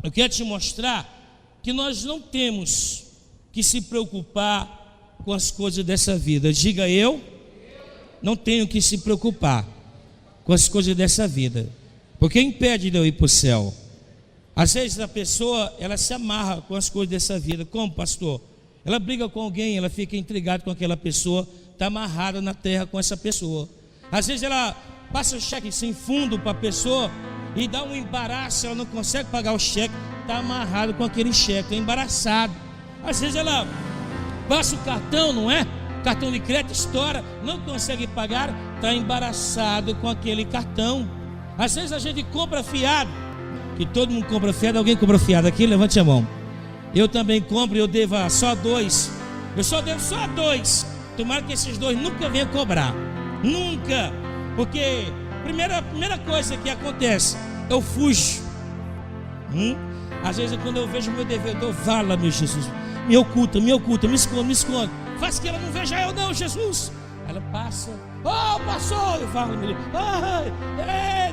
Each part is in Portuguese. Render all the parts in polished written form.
eu quero te mostrar que nós não temos que se preocupar com as coisas dessa vida. Diga: eu não tenho que se preocupar com as coisas dessa vida, porque impede de eu ir para o céu. Às vezes a pessoa, ela se amarra com as coisas dessa vida. Como, pastor? Ela briga com alguém, ela fica intrigada com aquela pessoa, está amarrada na terra com essa pessoa. Às vezes ela passa o cheque sem fundo para a pessoa e dá um embaraço, ela não consegue pagar o cheque, está amarrado com aquele cheque, está embaraçado. Às vezes ela passa o cartão, não é? Cartão de crédito estoura, não consegue pagar, está embaraçado com aquele cartão. Às vezes a gente compra fiado, que todo mundo compra fiado. Alguém compra fiado aqui? Levante a mão. Eu também compro, eu devo só 2. Eu só devo só 2. Tomara que esses 2 nunca venham cobrar. Nunca. Porque primeira coisa que acontece, eu fujo. Às vezes quando eu vejo meu devedor, fala: meu Jesus, me oculta, me esconde. Faz que ela não veja eu não, Jesus. Ela passa: oh, passou. Eu falo: meu Deus,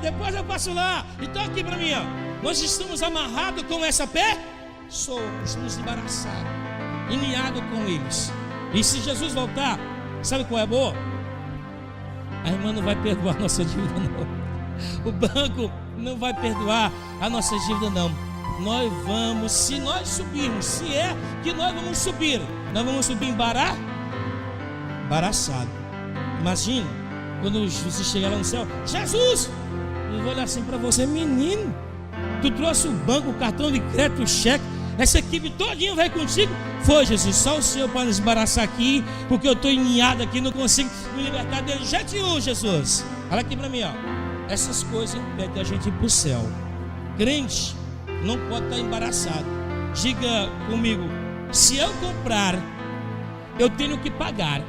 depois eu passo lá. Então aqui para mim, ó, nós estamos amarrados com essa pessoa, estamos embaraçados, iniados com eles. E se Jesus voltar, sabe qual é a boa? A irmã não vai perdoar a nossa dívida não. O banco não vai perdoar a nossa dívida não. Nós vamos, se nós subirmos, se é que nós vamos subir embaraçado. Imagina quando você chegar lá no céu: Jesus, eu vou olhar assim para você: menino, tu trouxe o banco, o cartão de crédito, o cheque, essa equipe todinha vai contigo? Foi, Jesus, só o Senhor para nos embaraçar aqui, porque eu estou eniado aqui, não consigo me libertar dele. Jesus, olha aqui para mim, ó. Essas coisas impedem a gente ir para o céu. Crente não pode estar embaraçado. Diga comigo: se eu comprar, eu tenho que pagar,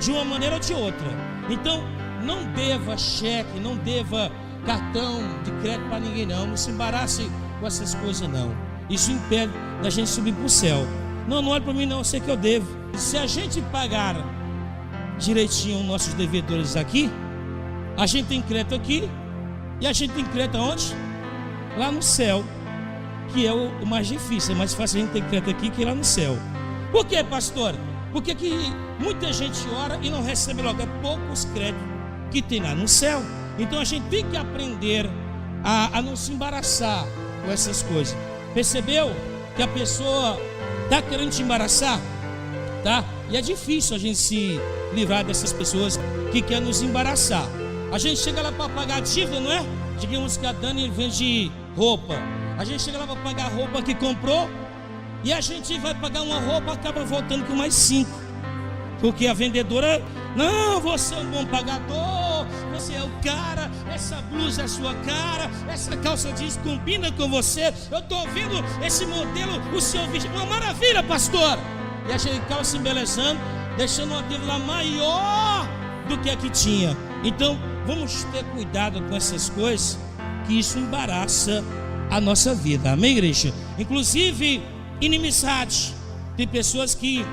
de uma maneira ou de outra. Então não deva cheque, não deva cartão de crédito para ninguém não se embarace com essas coisas não. Isso impede da gente subir para o céu. Não olhe para mim não, eu sei que eu devo. Se a gente pagar direitinho nossos devedores aqui, a gente tem crédito aqui, e a gente tem crédito aonde? Lá no céu, que é o mais difícil. É mais fácil a gente ter crédito aqui que lá no céu. Por quê, pastor? Porque que muita gente ora e não recebe logo. É poucos créditos que tem lá no céu. Então a gente tem que aprender a não se embaraçar com essas coisas. Percebeu que a pessoa está querendo te embaraçar? Tá? E é difícil a gente se livrar dessas pessoas que querem nos embaraçar. A gente chega lá para pagar a dívida, não é? Digamos que a Dani vende roupa. A gente chega lá para pagar a roupa que comprou, e a gente vai pagar uma roupa, acaba voltando com mais 5. Porque a vendedora: não, você é um bom pagador, você é o cara, essa blusa é a sua cara, essa calça jeans combina com você, eu estou vendo esse modelo, o seu vestido, uma maravilha, pastor. E a gente acaba se embelezando, deixando uma dívida maior do que a que tinha. Então vamos ter cuidado com essas coisas, que isso embaraça a nossa vida. Amém, igreja? Inclusive inimizade. Tem pessoas que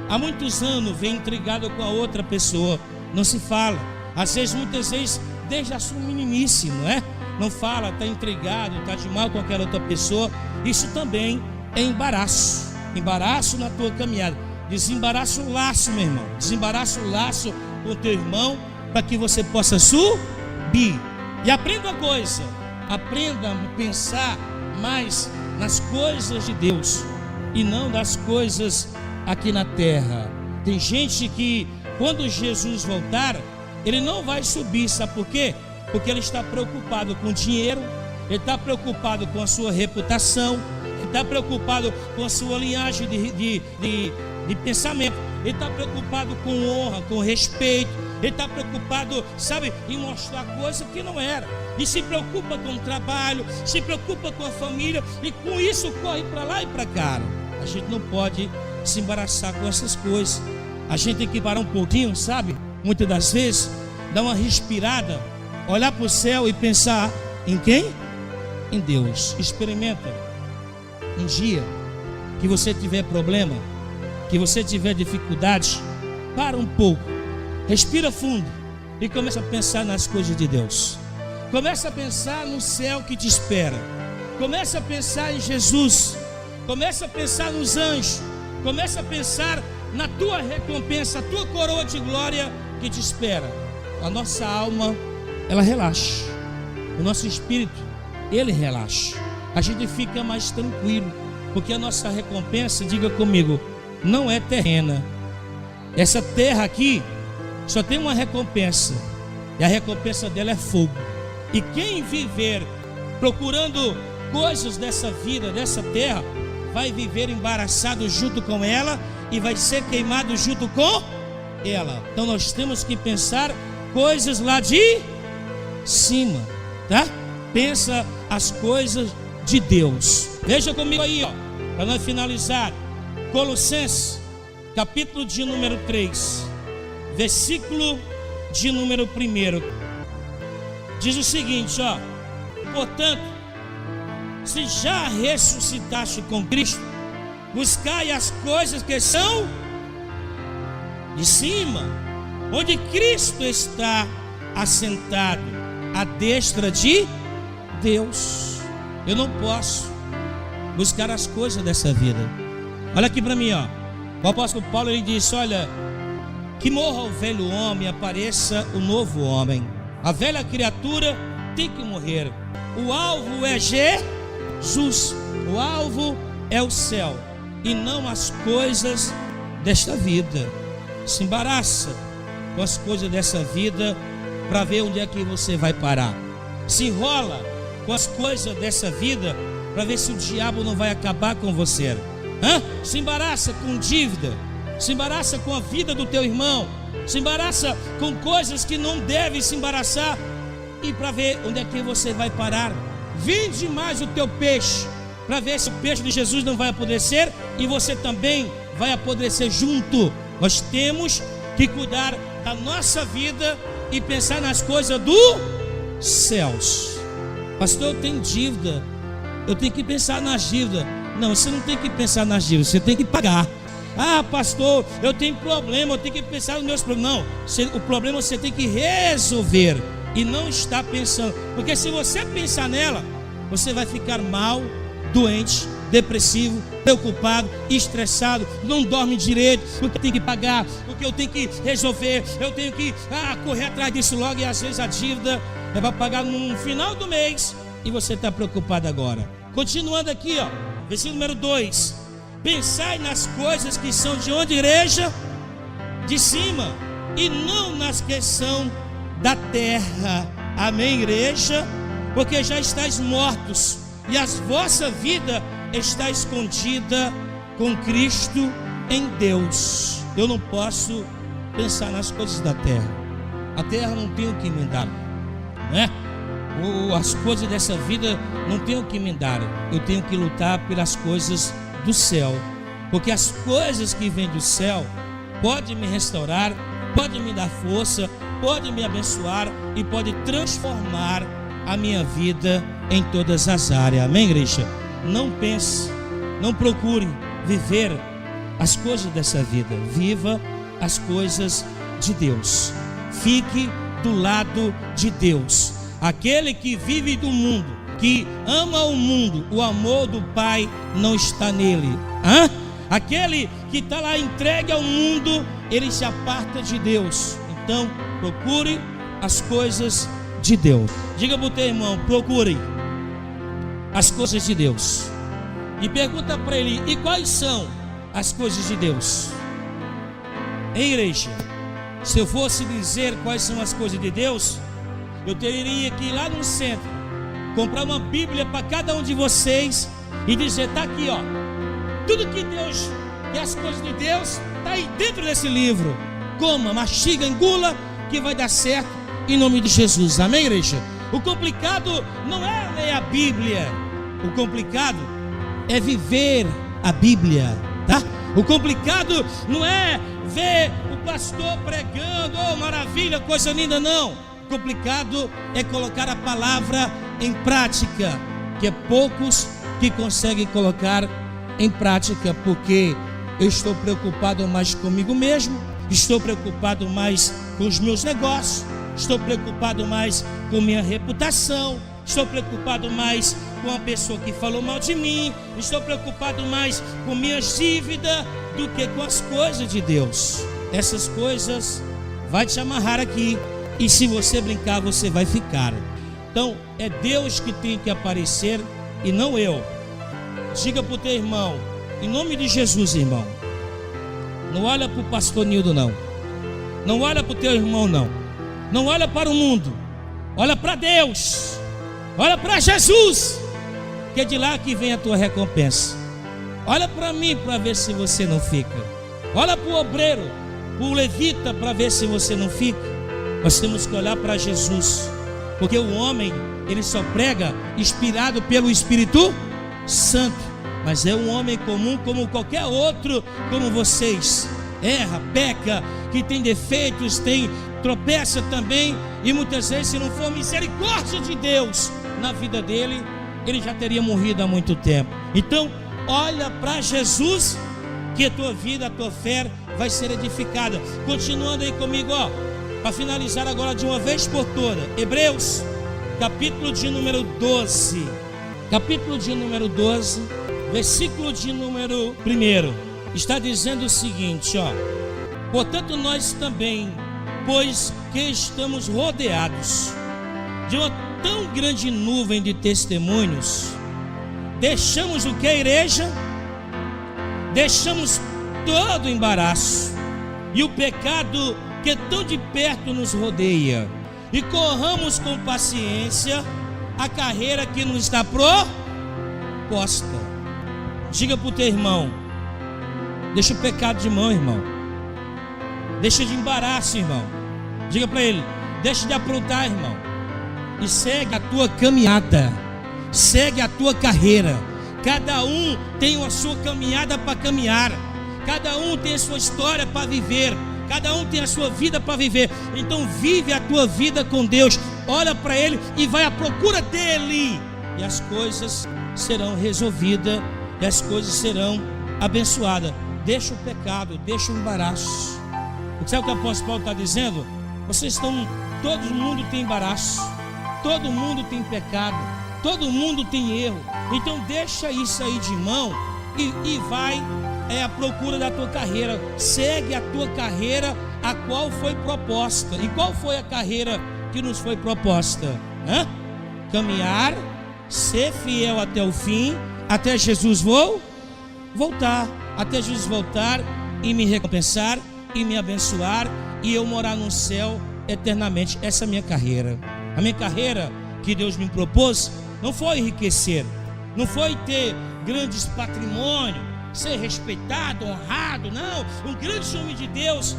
há muitos anos vem intrigado com a outra pessoa, não se fala. Às vezes, muitas vezes, desde a sua meninice, não é? Não fala, está intrigado, está de mal com aquela outra pessoa. Isso também é embaraço. Embaraço na tua caminhada. Desembaraça o laço, meu irmão. Desembaraça o laço com o teu irmão, para que você possa subir. E aprenda uma coisa: aprenda a pensar mais nas coisas de Deus e não das coisas aqui na terra. Tem gente que, quando Jesus voltar, ele não vai subir. Sabe por quê? Porque ele está preocupado com dinheiro, ele está preocupado com a sua reputação, ele está preocupado com a sua linhagem de pensamento, ele está preocupado com honra, com respeito, ele está preocupado, sabe, em mostrar coisa que não era. E se preocupa com o trabalho, se preocupa com a família, e com isso corre para lá e para cá. A gente não pode se embaraçar com essas coisas. A gente tem que parar um pouquinho, sabe? Muitas das vezes, dar uma respirada, olhar para o céu e pensar em quem? Em Deus. Experimenta. Um dia que você tiver problema, que você tiver dificuldade, para um pouco, respira fundo e começa a pensar nas coisas de Deus. Começa a pensar no céu que te espera. Começa a pensar em Jesus. Começa a pensar nos anjos. Começa a pensar na tua recompensa, a tua coroa de glória que te espera. A nossa alma, ela relaxa. O nosso espírito, ele relaxa. A gente fica mais tranquilo, porque a nossa recompensa, diga comigo, não é terrena. Essa terra aqui só tem uma recompensa, e a recompensa dela é fogo. E quem viver procurando coisas dessa vida, dessa terra, vai viver embaraçado junto com ela e vai ser queimado junto com ela. Então nós temos que pensar coisas lá de cima, tá? Pensa as coisas de Deus. Veja comigo aí, ó, para nós finalizar. Colossenses, capítulo de número 3, versículo de número 1. Diz o seguinte, ó: portanto, se já ressuscitaste com Cristo, buscai as coisas que são de cima, onde Cristo está assentado à destra de Deus. Eu não posso buscar as coisas dessa vida. Olha aqui para mim, ó. O apóstolo Paulo, ele disse: olha, que morra o velho homem, apareça o novo homem. A velha criatura tem que morrer. O alvo é Jesus. O alvo é o céu e não as coisas desta vida. Se embaraça com as coisas dessa vida para ver onde é que você vai parar. Se enrola com as coisas dessa vida para ver se o diabo não vai acabar com você. Se embaraça com dívida, se embaraça com a vida do teu irmão, se embaraça com coisas que não deve se embaraçar, e para ver onde é que você vai parar. Vende mais o teu peixe para ver se o peixe de Jesus não vai apodrecer e você também vai apodrecer junto. Nós temos que cuidar da nossa vida e pensar nas coisas dos céus. Pastor, eu tenho dívida, eu tenho que pensar nas dívidas. Não, você não tem que pensar nas dívidas, você tem que pagar. Ah, pastor, eu tenho problema, eu tenho que pensar nos meus problemas. Não, o problema você tem que resolver e não estar pensando, porque se você pensar nela, você vai ficar mal, doente, depressivo, preocupado, estressado, não dorme direito, porque tem que pagar, porque eu tenho que resolver, eu tenho que correr atrás disso logo, e às vezes a dívida é para pagar no final do mês e você está preocupado agora. Continuando aqui, ó, versículo número 2: pensai nas coisas que são de onde, igreja? De cima, e não nas que são da terra. Amém, igreja? Porque já estáis mortos e a vossa vida está escondida com Cristo em Deus. Eu não posso pensar nas coisas da terra. A terra não tem o que me dar, né? As coisas dessa vida não tem o que me dar. Eu tenho que lutar pelas coisas do céu, porque as coisas que vêm do céu podem me restaurar, podem me dar força, podem me abençoar e podem transformar a minha vida em todas as áreas. Amém, igreja? Não pense, não procure viver as coisas dessa vida. Viva as coisas de Deus. Fique do lado de Deus. Aquele que vive do mundo, que ama o mundo, o amor do Pai não está nele. Aquele que está lá entregue ao mundo, ele se aparta de Deus. Então procure as coisas de Deus. Diga para o teu irmão: procure as coisas de Deus. E pergunta para ele: e quais são as coisas de Deus? Hein, igreja? Se eu fosse dizer quais são as coisas de Deus, eu teria que ir lá no centro, comprar uma Bíblia para cada um de vocês e dizer: está aqui, ó, tudo que Deus, e as coisas de Deus está aí dentro desse livro. Coma, mastiga, engula, que vai dar certo em nome de Jesus. Amém, igreja? O complicado não é ler a Bíblia, o complicado é viver a Bíblia, tá? O complicado não é ver o pastor pregando, oh maravilha, coisa linda, não. O complicado é colocar a palavra em prática, que é poucos que conseguem colocar em prática, porque eu estou preocupado mais comigo mesmo, estou preocupado mais com os meus negócios, estou preocupado mais com minha reputação, estou preocupado mais com a pessoa que falou mal de mim, estou preocupado mais com minhas dívidas do que com as coisas de Deus. Essas coisas vai te amarrar aqui, e se você brincar, você vai ficar. Então é Deus que tem que aparecer e não eu. Diga para o teu irmão, em nome de Jesus, irmão, não olha para o pastor Nildo, não olha para o teu irmão, não olha para o mundo, olha para Deus, olha para Jesus, que é de lá que vem a tua recompensa. Olha para mim para ver se você não fica. Olha para o obreiro, para o levita, para ver se você não fica. Nós temos que olhar para Jesus, porque o homem, ele só prega inspirado pelo Espírito Santo, mas é um homem comum como qualquer outro, como vocês. Erra, peca, que tem defeitos, tropeça também, e muitas vezes, se não for misericórdia de Deus na vida dele, ele já teria morrido há muito tempo. Então olha para Jesus, que a tua vida, a tua fé vai ser edificada. Continuando aí comigo, para finalizar agora de uma vez por todas, Hebreus, capítulo de número 12, versículo de número 1, está dizendo o seguinte, portanto nós também, pois que estamos rodeados de uma tão grande nuvem de testemunhos, deixamos o que, a igreja? Deixamos todo o embaraço e o pecado que tão de perto nos rodeia, e corramos com paciência a carreira que nos está proposta. Diga para o teu irmão, deixa o pecado de mão, irmão. Deixa de embaraço, irmão. Diga para ele, deixa de aprontar, irmão, e segue a tua caminhada, segue a tua carreira. Cada um tem a sua caminhada para caminhar, cada um tem a sua história para viver, cada um tem a sua vida para viver. Então vive a tua vida com Deus, olha para Ele e vai à procura dEle, e as coisas serão resolvidas, e as coisas serão abençoadas. Deixa o pecado, deixa o embaraço. Sabe o que o apóstolo Paulo está dizendo? Todo mundo tem embaraço, todo mundo tem pecado, todo mundo tem erro. Então deixa isso aí de mão e vai à procura da tua carreira. Segue a tua carreira, a qual foi proposta. E qual foi a carreira que nos foi proposta? Caminhar, ser fiel até o fim, até Jesus voltar, até Jesus voltar e me recompensar e me abençoar, e eu morar no céu eternamente. Essa é a minha carreira. A minha carreira que Deus me propôs não foi enriquecer, não foi ter grandes patrimônios, ser respeitado, honrado, não. Um grande homem de Deus,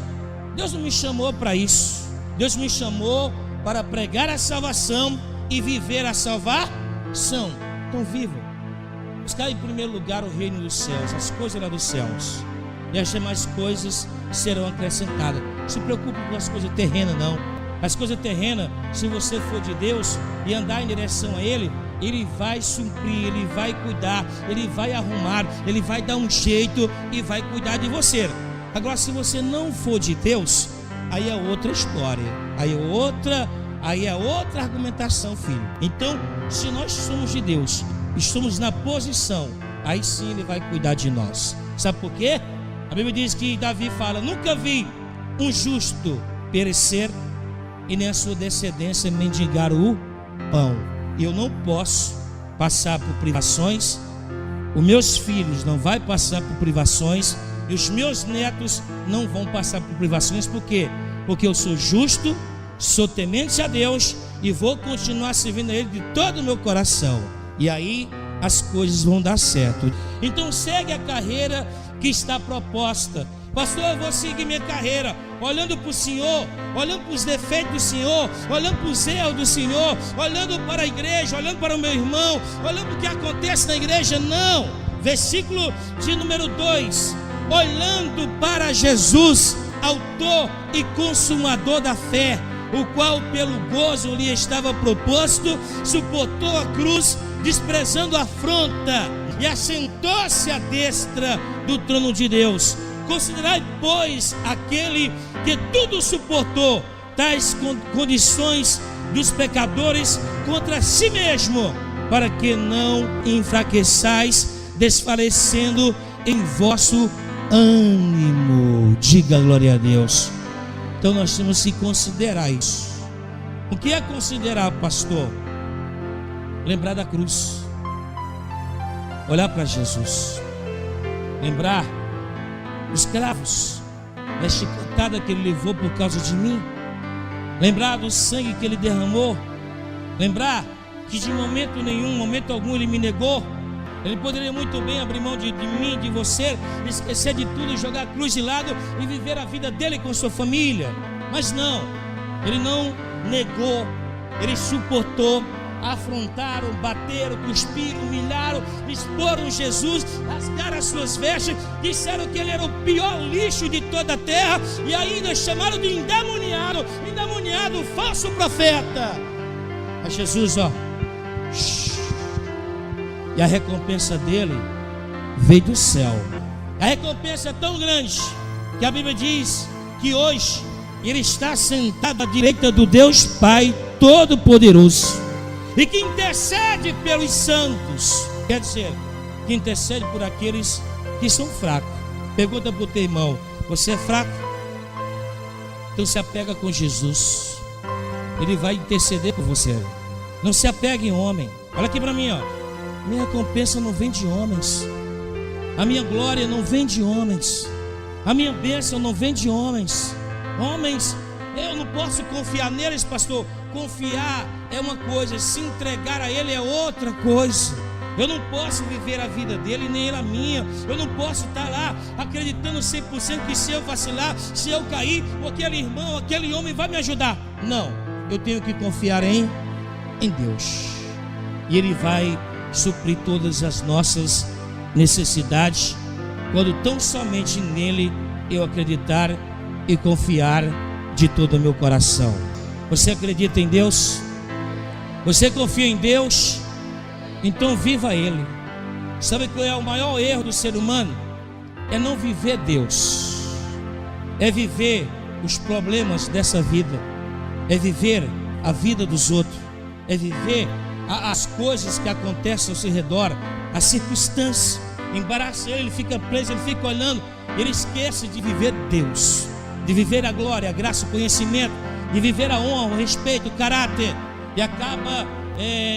Deus não me chamou para isso. Deus me chamou para pregar a salvação e viver a salvação. Então viva, buscar em primeiro lugar o reino dos céus, as coisas lá dos céus, e as demais coisas serão acrescentadas. Não se preocupe com as coisas terrenas, não. As coisas terrenas, se você for de Deus e andar em direção a Ele, Ele vai suprir, Ele vai cuidar, Ele vai arrumar, Ele vai dar um jeito e vai cuidar de você. Agora, se você não for de Deus, aí é outra história, aí é outra argumentação, filho. Então, se nós somos de Deus, estamos na posição, aí sim Ele vai cuidar de nós. Sabe por quê? A Bíblia diz que Davi fala: nunca vi um justo perecer e nem a sua descendência mendigar o pão. Eu não posso passar por privações, os meus filhos não vão passar por privações, e os meus netos não vão passar por privações. Por quê? Porque eu sou justo, sou temente a Deus e vou continuar servindo a Ele de todo o meu coração, e aí as coisas vão dar certo. Então segue a carreira que está proposta. Pastor, eu vou seguir minha carreira olhando para o Senhor, olhando para os defeitos do Senhor, olhando para os erros do Senhor, olhando para a igreja, olhando para o meu irmão, olhando para o que acontece na igreja. Não. Versículo de número 2: olhando para Jesus, autor e consumador da fé, o qual pelo gozo lhe estava proposto, suportou a cruz, desprezando a afronta, e assentou-se à destra do trono de Deus. Considerai, pois, aquele que tudo suportou, tais condições dos pecadores contra si mesmo, para que não enfraqueçais, desfalecendo em vosso ânimo. Diga glória a Deus. Então nós temos que considerar isso. O que é considerar, pastor? Lembrar da cruz, olhar para Jesus, lembrar dos cravos, da chicotada que ele levou por causa de mim, lembrar do sangue que ele derramou, lembrar que de momento nenhum, momento algum ele me negou. Ele poderia muito bem abrir mão de mim, de você, esquecer de tudo, jogar a cruz de lado e viver a vida dele com sua família. Mas não, ele não negou, ele suportou. Afrontaram, bateram, cuspiram, humilharam, exporam Jesus, rasgaram as suas vestes, disseram que ele era o pior lixo de toda a terra e ainda chamaram de endemoniado, falso profeta. Mas Jesus, e a recompensa dele veio do céu. A recompensa é tão grande que a Bíblia diz que hoje ele está sentado à direita do Deus Pai Todo-Poderoso e que intercede pelos santos. Quer dizer, que intercede por aqueles que são fracos. Pergunta para o teu irmão: você é fraco? Então se apega com Jesus, ele vai interceder por você. Não se apegue em homem. Olha aqui para mim, minha recompensa não vem de homens, a minha glória não vem de homens, a minha bênção não vem de homens. Homens, eu não posso confiar neles, pastor. Confiar é uma coisa, se entregar a ele é outra coisa. Eu não posso viver a vida dele, nem ele a minha. Eu não posso estar lá acreditando 100% que se eu vacilar, se eu cair, aquele irmão, aquele homem vai me ajudar. Não, eu tenho que confiar em Deus, e ele vai suprir todas as nossas necessidades, quando tão somente nele eu acreditar e confiar de todo o meu coração. Você acredita em Deus? Você confia em Deus? Então viva Ele. Sabe qual é o maior erro do ser humano? É não viver Deus, é viver os problemas dessa vida, é viver a vida dos outros, é viver as coisas que acontecem ao seu redor, as circunstâncias. Embaraça ele fica preso, ele fica olhando, ele esquece de viver Deus, de viver a glória, a graça, o conhecimento, de viver a honra, o respeito, o caráter, e acaba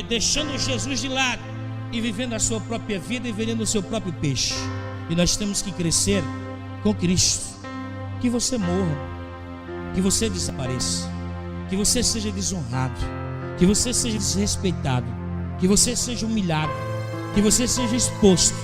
deixando Jesus de lado e vivendo a sua própria vida e vendendo o seu próprio peixe. E nós temos que crescer com Cristo. Que você morra, que você desapareça, que você seja desonrado, que você seja desrespeitado, que você seja humilhado, que você seja exposto,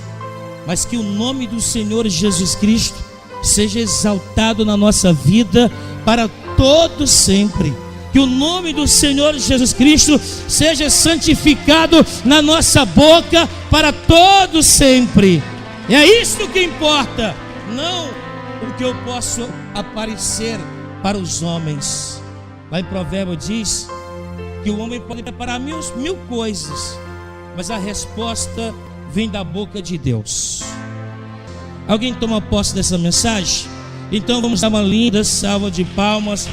mas que o nome do Senhor Jesus Cristo seja exaltado na nossa vida para todo sempre. Que o nome do Senhor Jesus Cristo seja santificado na nossa boca para todo sempre. É isso que importa, não o que eu posso aparecer para os homens. Lá em Provérbios diz que o homem pode preparar mil coisas, mas a resposta vem da boca de Deus. Alguém toma posse dessa mensagem? Então vamos dar uma linda salva de palmas